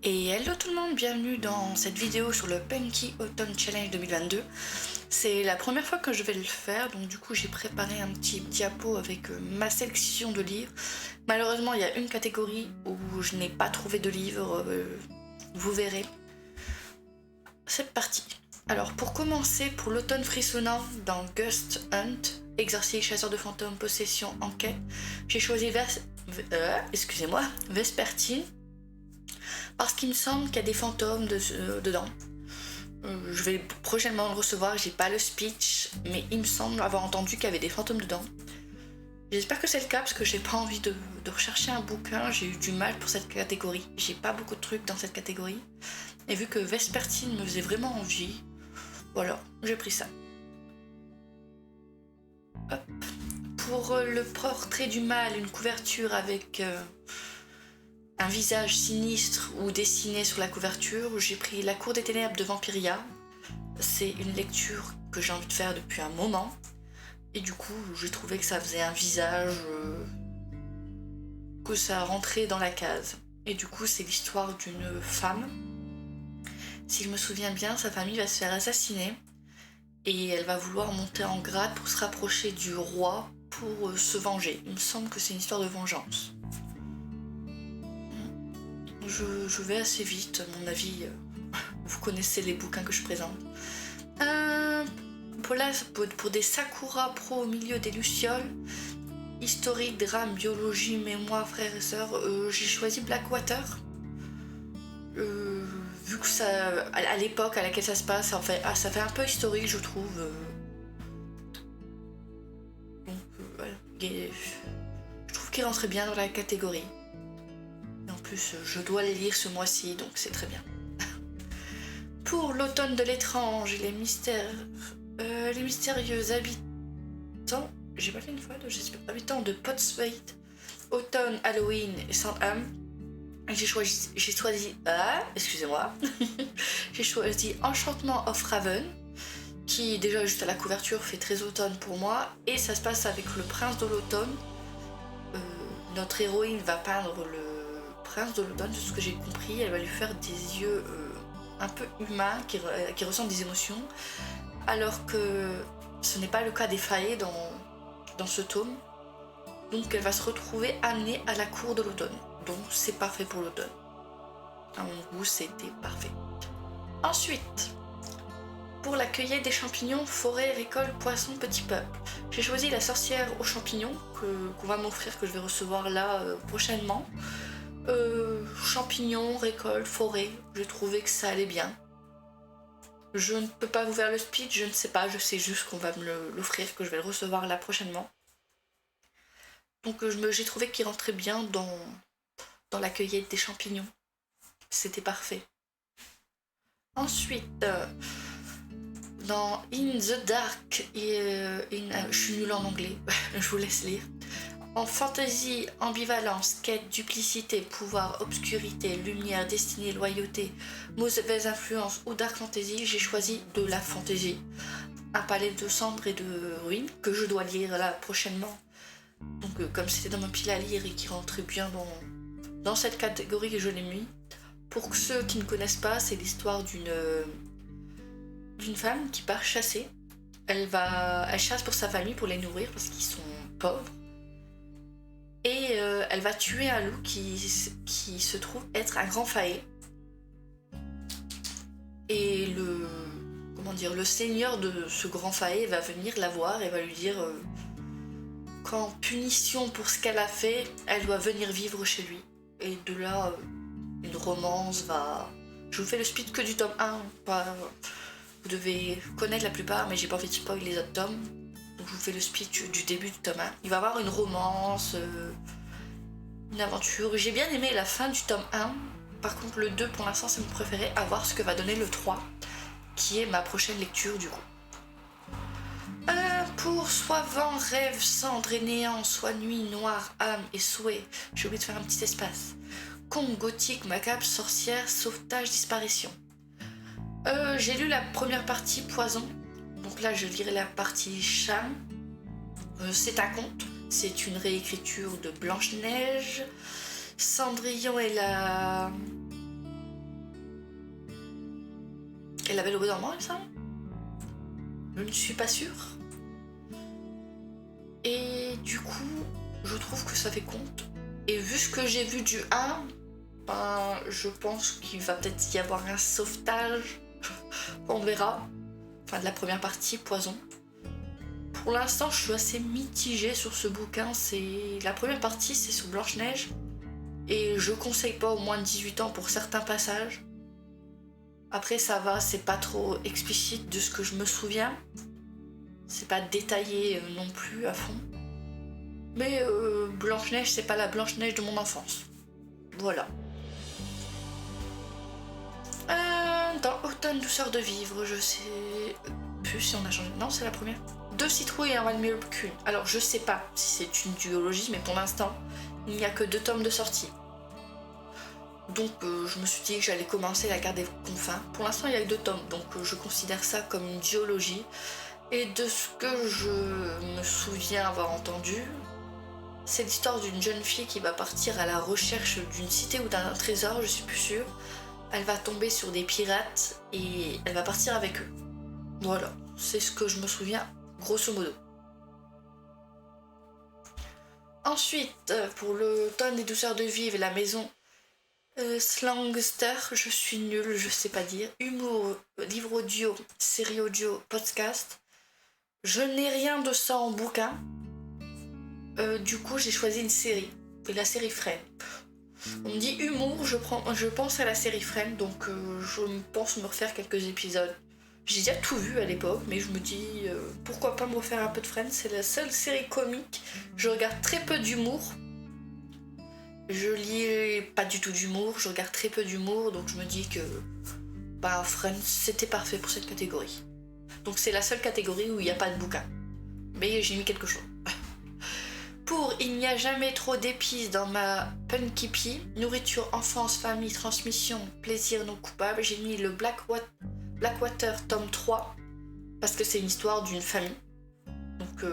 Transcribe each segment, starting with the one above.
Et hello tout le monde, bienvenue dans cette vidéo sur le Punky Autumn Challenge 2022. C'est la première fois que je vais le faire, donc du coup j'ai préparé un petit diapo avec ma sélection de livres. Malheureusement il y a une catégorie où je n'ai pas trouvé de livre, vous verrez. C'est parti. Alors pour commencer, pour l'automne frissonnant dans Ghost Hunt, exercice, chasseur de fantômes, possession, enquête, j'ai choisi Vespertine. Parce qu'il me semble qu'il y a des fantômes dedans. Je vais prochainement le recevoir, j'ai pas le speech, mais il me semble avoir entendu qu'il y avait des fantômes dedans. J'espère que c'est le cas parce que j'ai pas envie de rechercher un bouquin, j'ai eu du mal pour cette catégorie. J'ai pas beaucoup de trucs dans cette catégorie. Et vu que Vespertine me faisait vraiment envie, voilà, j'ai pris ça. Hop. Pour le portrait du mal, une couverture avec un visage sinistre ou dessiné sur la couverture, j'ai pris La Cour des Ténèbres de Vampiria. C'est une lecture que j'ai envie de faire depuis un moment. Et du coup, j'ai trouvé que ça faisait un visage, que ça rentrait dans la case. Et du coup, c'est l'histoire d'une femme. Si je me souviens bien, sa famille va se faire assassiner. Et elle va vouloir monter en grade pour se rapprocher du roi pour se venger. Il me semble que c'est une histoire de vengeance. Je vais assez vite, à mon avis, vous connaissez les bouquins que je présente. Pour des Sakura Pro au milieu des Lucioles, historique, drame, biologie, mémoire, frères et sœurs, j'ai choisi Blackwater. Vu que ça, à l'époque à laquelle ça se passe, ça fait un peu historique, je trouve. Donc, voilà. Je trouve qu'il rentrait bien dans la catégorie. En plus, je dois les lire ce mois-ci, donc c'est très bien. Pour l'automne de l'étrange et les mystérieux habitants, j'ai pas fait une fois, habitants de Pottsville, automne, Halloween et Sandham, j'ai choisi j'ai choisi Enchantement of Raven, qui déjà juste à la couverture fait très automne pour moi, et ça se passe avec le prince de l'automne. Notre héroïne va peindre le prince de l'automne, de ce que j'ai compris, elle va lui faire des yeux un peu humains qui ressentent des émotions, alors que ce n'est pas le cas des faillés dans ce tome. Donc elle va se retrouver amenée à la cour de l'automne. Donc c'est parfait pour l'automne. À mon goût, c'était parfait. Ensuite, pour la cueillette des champignons, forêt, récolte, poisson, petit peuple, j'ai choisi La sorcière aux champignons qu'on va m'offrir, que je vais recevoir là prochainement. Champignons, récolte, forêt, j'ai trouvé que ça allait bien. Je ne peux pas vous faire le speech, je ne sais pas, je sais juste qu'on va me l'offrir, que je vais le recevoir là prochainement. Donc j'ai trouvé qu'il rentrait bien dans la cueillette des champignons. C'était parfait. Ensuite, dans In the Dark, je suis nulle en anglais, je vous laisse lire. En fantasy, ambivalence, quête, duplicité, pouvoir, obscurité, lumière, destinée, loyauté, mauvaise influence ou dark fantasy, j'ai choisi de la fantasy. Un palais de cendres et de ruines que je dois lire là prochainement. Donc comme c'était dans mon pile à lire et qui rentrait bien dans cette catégorie que je l'ai mis. Pour ceux qui ne connaissent pas, c'est l'histoire d'une femme qui part chasser. Elle chasse pour sa famille, pour les nourrir parce qu'ils sont pauvres. Et elle va tuer un loup qui se trouve être un grand faé. Et le seigneur de ce grand faé va venir la voir et va lui dire qu'en punition pour ce qu'elle a fait, elle doit venir vivre chez lui. Et de là, une romance va... Je vous fais le speed que du tome 1, vous devez connaître la plupart, mais j'ai pas envie de spoiler les autres tomes. Donc je vous fais le speech du début du tome 1. Il va y avoir une romance, une aventure. J'ai bien aimé la fin du tome 1. Par contre le 2 pour l'instant c'est mon préféré, à voir ce que va donner le 3, qui est ma prochaine lecture du coup. Pour soit vent, rêve, cendre et néant, soit nuit, noire, âme et souhait, j'ai oublié de faire un petit espace. Conte, gothique, macabre, sorcière, sauvetage, disparition. J'ai lu la première partie, Poison. Donc là je lirai la partie Cham. C'est un conte, c'est une réécriture de Blanche-Neige. Cendrillon et la et La Belle au Bois dormant, il me semble. Je ne suis pas sûre. Et du coup, je trouve que ça fait compte. Et vu ce que j'ai vu du 1, ben, je pense qu'il va peut-être y avoir un sauvetage. On verra. Enfin, de la première partie, Poison. Pour l'instant, je suis assez mitigée sur ce bouquin. La première partie, c'est sur Blanche-Neige. Et je conseille pas au moins de 18 ans pour certains passages. Après, ça va, c'est pas trop explicite de ce que je me souviens. C'est pas détaillé non plus à fond. Mais Blanche-Neige, c'est pas la Blanche-Neige de mon enfance. Voilà. Dans Automne, douceur de vivre, je sais plus si on a changé. Non, c'est la première. 2 citrouilles et un valent mieux qu'une. Alors, je sais pas si c'est une duologie, mais pour l'instant, il n'y a que 2 tomes de sortie. Donc, je me suis dit que j'allais commencer la Guerre des Confins. Pour l'instant, il y a que 2 tomes, donc je considère ça comme une duologie. Et de ce que je me souviens avoir entendu, c'est l'histoire d'une jeune fille qui va partir à la recherche d'une cité ou d'un trésor, je suis plus sûre. Elle va tomber sur des pirates et elle va partir avec eux. Voilà, c'est ce que je me souviens, grosso modo. Ensuite, pour l'automne des douceurs de vivre, la maison Slangster, je suis nulle, je sais pas dire. Humour, livre audio, série audio, podcast. Je n'ai rien de ça en bouquin. Du coup, j'ai choisi une série. Et la série Friends. On me dit humour, je pense à la série Friends, donc je pense me refaire quelques épisodes. J'ai déjà tout vu à l'époque, mais je me dis pourquoi pas me refaire un peu de Friends. C'est la seule série comique. Je regarde très peu d'humour. Je lis pas du tout d'humour, je regarde très peu d'humour, donc je me dis que Friends, c'était parfait pour cette catégorie. Donc c'est la seule catégorie où il n'y a pas de bouquin. Mais j'ai mis quelque chose. Pour Il n'y a jamais trop d'épices dans ma Punky Pie, nourriture, enfance, famille, transmission, plaisir non coupable, j'ai mis le Blackwater tome 3, parce que c'est une histoire d'une famille. Donc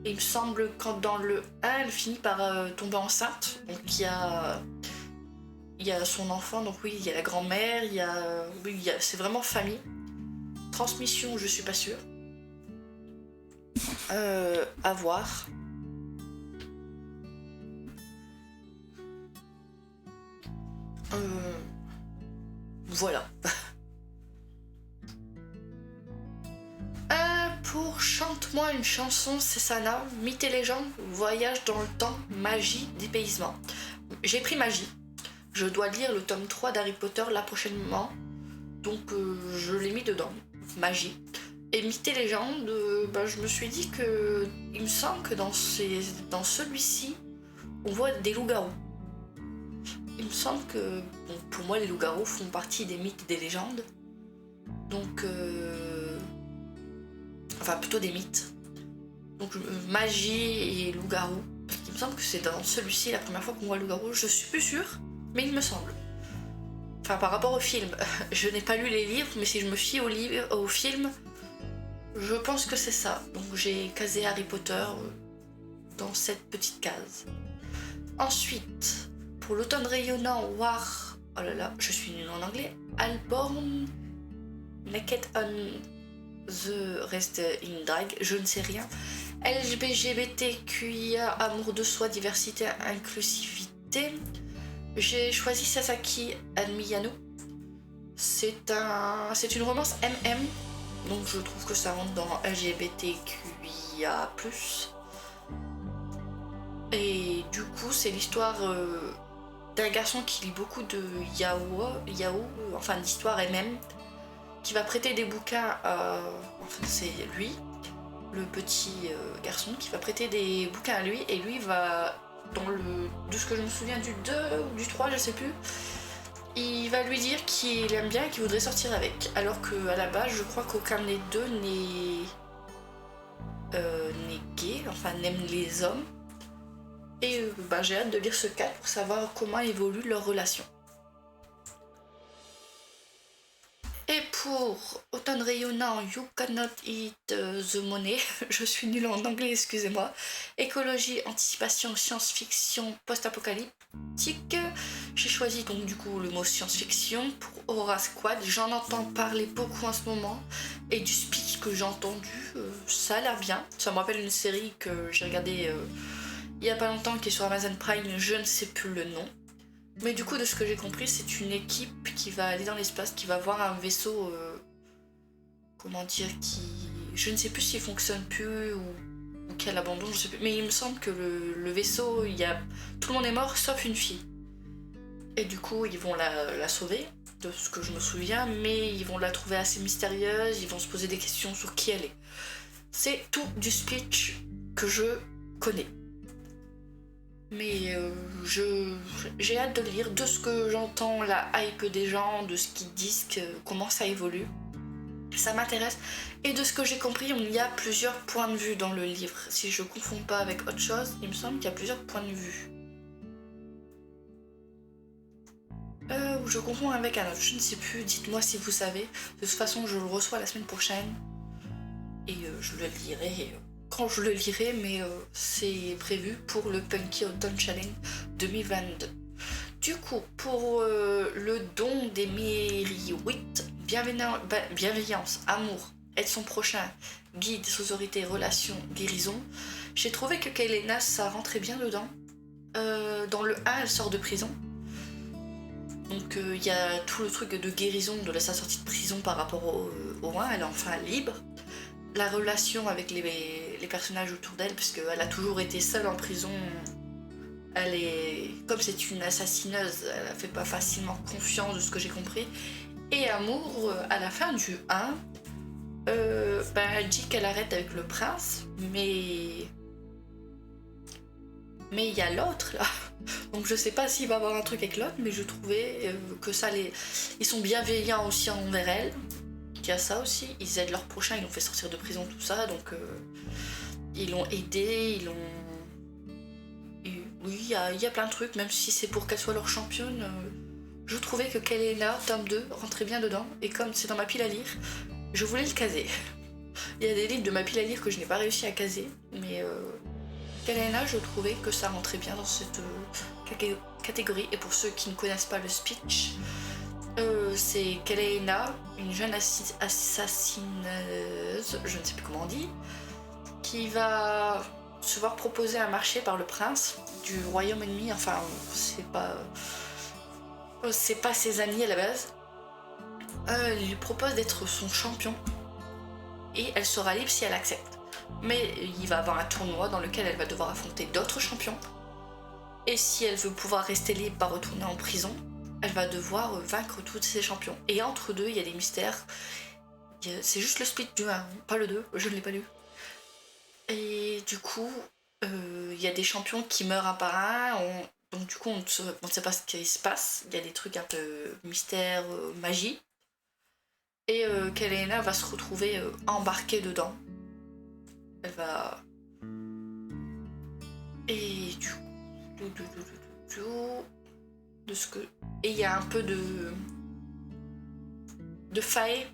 il me semble que dans le 1, elle finit par tomber enceinte. Donc il y a son enfant, donc oui, il y a la grand-mère, c'est vraiment famille. Transmission, je suis pas sûre. À voir. Voilà. Pour Chante-moi une chanson, c'est Sana, mythes et légendes, voyage dans le temps, magie, dépaysement. J'ai pris magie. Je dois lire le tome 3 d'Harry Potter là prochainement, donc je l'ai mis dedans. Magie. Et mythes et légendes, je me suis dit que il me semble que dans celui-ci, on voit des loups-garous. Il me semble que, pour moi, les loups-garous font partie des mythes et des légendes. Donc, enfin, plutôt des mythes. Donc, magie et loups-garous. Il me semble que c'est dans celui-ci la première fois qu'on voit loup-garou. Je suis plus sûre, mais il me semble. Enfin, par rapport au film, je n'ai pas lu les livres, mais si je me fie au film, je pense que c'est ça. Donc, j'ai casé Harry Potter dans cette petite case. Ensuite, pour l'automne rayonnant, War... Oh là là, je suis nulle en anglais. Alborn, Naked on the Rest in Drag, je ne sais rien. LGBTQIA, amour de soi, diversité, inclusivité. J'ai choisi Sasaki Admiyano. C'est une romance MM, donc je trouve que ça rentre dans LGBTQIA+. Et du coup, c'est l'histoire d'un garçon qui lit beaucoup de yaoi, enfin d'histoire MM, qui va prêter des bouquins enfin c'est lui, le petit garçon, qui va prêter des bouquins à lui, et lui va, de ce que je me souviens du 2 ou du 3, je sais plus, il va lui dire qu'il aime bien et qu'il voudrait sortir avec, alors qu'à la base, je crois qu'aucun des deux n'est gay, enfin n'aime les hommes. Et j'ai hâte de lire ce 4 pour savoir comment évolue leur relation. Et pour Automne rayonnant, You Cannot Eat the Money, je suis nulle en anglais, excusez-moi. Écologie, anticipation, science-fiction, post-apocalyptique. J'ai choisi donc du coup le mot science-fiction pour Aurora Squad. J'en entends parler beaucoup en ce moment et du speech que j'ai entendu, ça a l'air bien. Ça me rappelle une série que j'ai regardée il y a pas longtemps qui est sur Amazon Prime, je ne sais plus le nom. Mais du coup de ce que j'ai compris c'est une équipe qui va aller dans l'espace, qui va voir un vaisseau, comment dire, qui... Je ne sais plus s'il fonctionne plus ou qu'elle abandonne, je sais plus. Mais il me semble que le vaisseau, tout le monde est mort sauf une fille. Et du coup, ils vont la sauver, de ce que je me souviens, mais ils vont la trouver assez mystérieuse, ils vont se poser des questions sur qui elle est. C'est tout du speech que je connais. Mais j'ai hâte de le lire, de ce que j'entends, la hype des gens, de ce qu'ils disent, comment ça évolue. Ça m'intéresse. Et de ce que j'ai compris, il y a plusieurs points de vue dans le livre. Si je confonds pas avec autre chose, il me semble qu'il y a plusieurs points de vue. Ou je confonds avec un autre, je ne sais plus, dites-moi si vous savez. De toute façon, je le reçois la semaine prochaine. Et je le lirai quand je le lirai, mais c'est prévu pour le Punky Autumn Challenge 2022. Du coup, pour le don des mérites, bienveillance, amour, aide son prochain, guide, autorité, relation, guérison, j'ai trouvé que Kaelena, ça rentrait bien dedans. Dans le 1, elle sort de prison. Donc il y a tout le truc de guérison de sa sortie de prison par rapport au 1, elle est enfin libre. La relation avec les personnages autour d'elle, parce qu'elle a toujours été seule en prison. Comme c'est une assassineuse, elle fait pas facilement confiance de ce que j'ai compris. Et amour, à la fin du 1, elle dit qu'elle arrête avec le prince, mais il y a l'autre là. Donc je sais pas s'il va y avoir un truc avec l'autre, mais je trouvais que ils sont bienveillants aussi envers elle. Il y a ça aussi, ils aident leur prochain, ils l'ont fait sortir de prison, tout ça, donc ils l'ont aidé, oui, il y a plein de trucs, même si c'est pour qu'elle soit leur championne. Je trouvais que Kaelena, tome 2, rentrait bien dedans, et comme c'est dans ma pile à lire, je voulais le caser. Il y a des livres de ma pile à lire que je n'ai pas réussi à caser, mais Kaelena, je trouvais que ça rentrait bien dans cette catégorie. Et pour ceux qui ne connaissent pas le speech, c'est Kaelena, une jeune assassineuse, je ne sais plus comment on dit, qui va se voir proposer un marché par le prince du royaume ennemi. Enfin, c'est pas ses amis à la base. Il lui propose d'être son champion et elle sera libre si elle accepte. Mais il va avoir un tournoi dans lequel elle va devoir affronter d'autres champions. Et si elle veut pouvoir rester libre, pas retourner en prison, elle va devoir vaincre tous ces champions. Et entre deux, il y a des mystères. C'est juste le split du 1, pas le 2, je ne l'ai pas lu. Et du coup, il y a des champions qui meurent un par un. Donc du coup, on ne sait pas ce qui se passe. Il y a des trucs un peu mystère, magie. Et Kaelena va se retrouver embarquée dedans. Elle va... Et du coup... De ce que... Et il y a un peu de faille.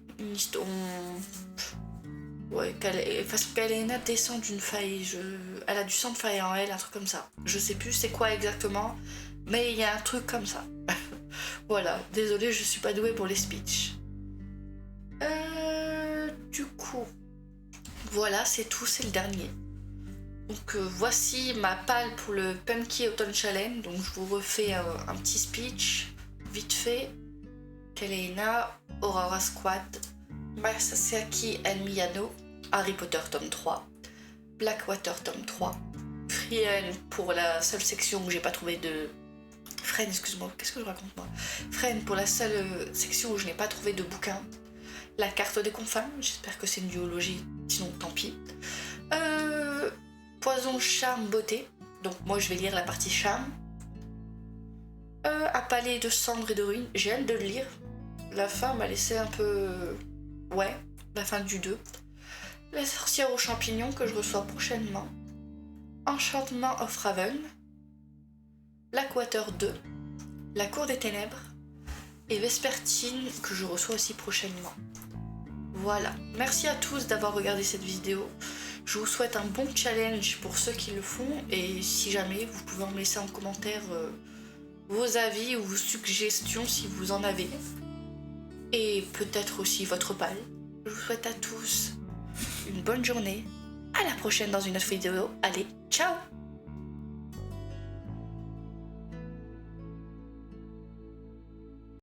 Ouais, parce que Kaelena descend d'une faille. Elle a du sang de faille en elle, un truc comme ça. Je sais plus c'est quoi exactement, mais il y a un truc comme ça. Voilà, désolée, je suis pas douée pour les speeches. Du coup... Voilà, c'est tout, c'est le dernier. Donc voici ma palle pour le Punky Autumn Challenge. Donc je vous refais un petit speech, vite fait. Kaelena, Aurora Squad, Masaki and Miyano, Harry Potter tome 3, Blackwater tome 3, Friend pour la seule section où j'ai pas trouvé de... Friend, excuse-moi, qu'est-ce que je raconte moi? Friend pour la seule section où je n'ai pas trouvé de bouquin. La carte des confins, j'espère que c'est une duologie, sinon tant pis. Poison, charme, beauté, donc moi je vais lire la partie charme. Un palais de cendres et de ruines, j'ai hâte de le lire. La fin m'a laissé un peu... Ouais, la fin du 2. La sorcière aux champignons que je reçois prochainement. Enchantement of Raven. Blackwater 2. La cour des ténèbres. Et Vespertine que je reçois aussi prochainement. Voilà, merci à tous d'avoir regardé cette vidéo. Je vous souhaite un bon challenge pour ceux qui le font et si jamais vous pouvez en laisser en commentaire vos avis ou vos suggestions si vous en avez. Et peut-être aussi votre palle. Je vous souhaite à tous une bonne journée. À la prochaine dans une autre vidéo. Allez, ciao!